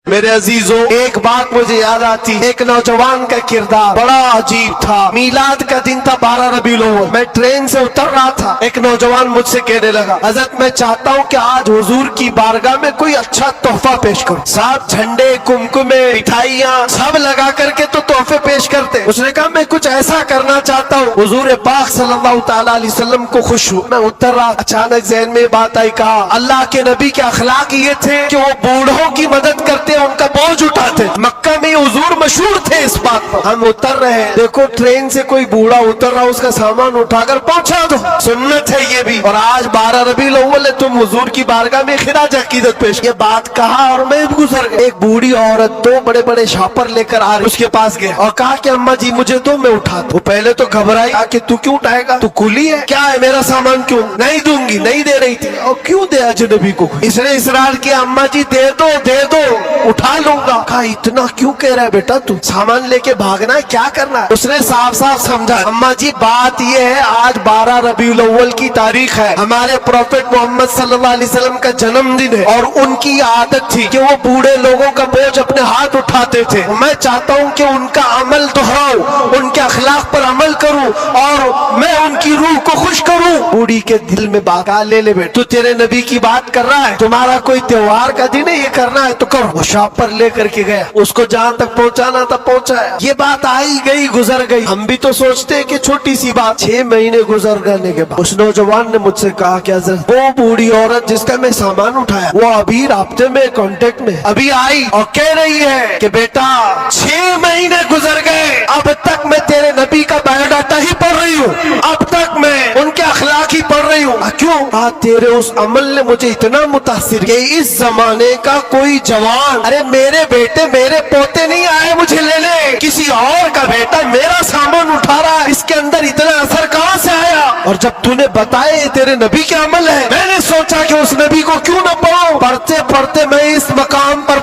میرے عزیزوں، ایک بات مجھے یاد آتی، ایک نوجوان کا کردار بڑا عجیب تھا۔ میلاد کا دن تھا 12 ربیع الاول، میں ٹرین سے اتر رہا تھا، ایک نوجوان مجھ سے کہنے لگا، حضرت میں چاہتا ہوں کہ آج حضور کی بارگاہ میں کوئی اچھا تحفہ پیش کروں۔ صاحب جھنڈے، کمکمے، مٹھائیاں سب لگا کر کے تو تحفے پیش کرتے۔ اس نے کہا میں کچھ ایسا کرنا چاہتا ہوں حضور پاک صلی اللہ تعالیٰ علیہ وسلم کو خوش ہوں۔ میں اتر رہا، اچانک ذہن میں بات آئی، کہا اللہ کے نبی کے اخلاق یہ تھے کہ وہ بوڑھوں کی مدد کرتے، ان کا بوجھ اٹھاتے۔ مکہ میں حضور مشہور تھے اس بات پر۔ ہم اتر رہے ہیں، دیکھو ٹرین سے کوئی بوڑھا اتر رہا، اس کا سامان اٹھا کر پہنچا دو، سنت ہے یہ بھی۔ اور آج 12 ربیع الاول ہے، تم حضور کی بارگاہ میں خراج عقیدت پیش۔ یہ بات کہا اور میں گزر گیا۔ ایک بوڑھی عورت دو بڑے بڑے شاپر لے کر آ رہی، اس کے پاس گیا اور کہا کہ اماں جی مجھے دو، میں اٹھا دوں۔ وہ پہلے تو گھبرائی کہ تو کیوں اٹھائے گا، تو کلی ہے کیا ہے، میرا سامان کیوں نہیں دوں گی، نہیں دے رہی تھی۔ اور کیوں دے اجنبی کو؟ اس نے اصرار کیا اماں جی دے دو دے دو، اٹھا لوں گا۔ کہا اتنا کیوں کہہ رہا ہے بیٹا، تو سامان لے کے بھاگنا ہے، کیا کرنا ہے؟ اس نے صاف صاف سمجھا، اماں جی بات یہ ہے آج 12 ربیع الاول کی تاریخ ہے، ہمارے پروفٹ محمد صلی اللہ علیہ وسلم کا جنم دن ہے، اور ان کی عادت تھی کہ وہ بوڑھے لوگوں کا بوجھ اپنے ہاتھ اٹھاتے تھے۔ میں چاہتا ہوں کہ ان کا عمل دہراؤں، ان کے اخلاق پر عمل کروں اور میں ان کی روح کو خوش کروں۔ بوڑھی کے دل میں بات آ، لے لے بیٹا، تو تیرے نبی کی بات کر رہا ہے، تمہارا کوئی تہوار کا دن ہے، یہ کرنا ہے تو کرو۔ وہ شاپ پر لے کر کے گیا، اس کو جہاں تک پہنچانا تھا پہنچایا۔ یہ بات آئی گئی گزر گئی، ہم بھی تو سوچتے کہ چھوٹی سی بات۔ 6 مہینے گزر جانے کے بعد اس نوجوان نے مجھ سے کہا کہ حضرت وہ بوڑھی عورت جس کا میں سامان اٹھایا وہ ابھی رابطے میں، کانٹیکٹ میں ابھی آئی اور کہہ رہی ہے کہ بیٹا 6 مہینے گزر گئے، اب تک میں تیرے نبی کا بایو ڈاٹا ہی پڑھ رہی ہوں، اب تک میں ان کے اخلاق ہی پڑھ رہی ہوں۔ کیوں؟ تیرے اس عمل نے مجھے اتنا متاثر کہ اس زمانے کا کوئی جوان، ارے میرے بیٹے میرے پوتے نہیں آئے مجھے لے لے، کسی اور کا بیٹا میرا سامان اٹھا رہا ہے، اس کے اندر اتنا اثر کہاں سے آیا؟ اور جب تو نے بتایا یہ تیرے نبی کے عمل ہے، میں نے سوچا کہ اس نبی کو کیوں نہ پڑھوں۔ پڑھتے پڑھتے میں اس مقام پر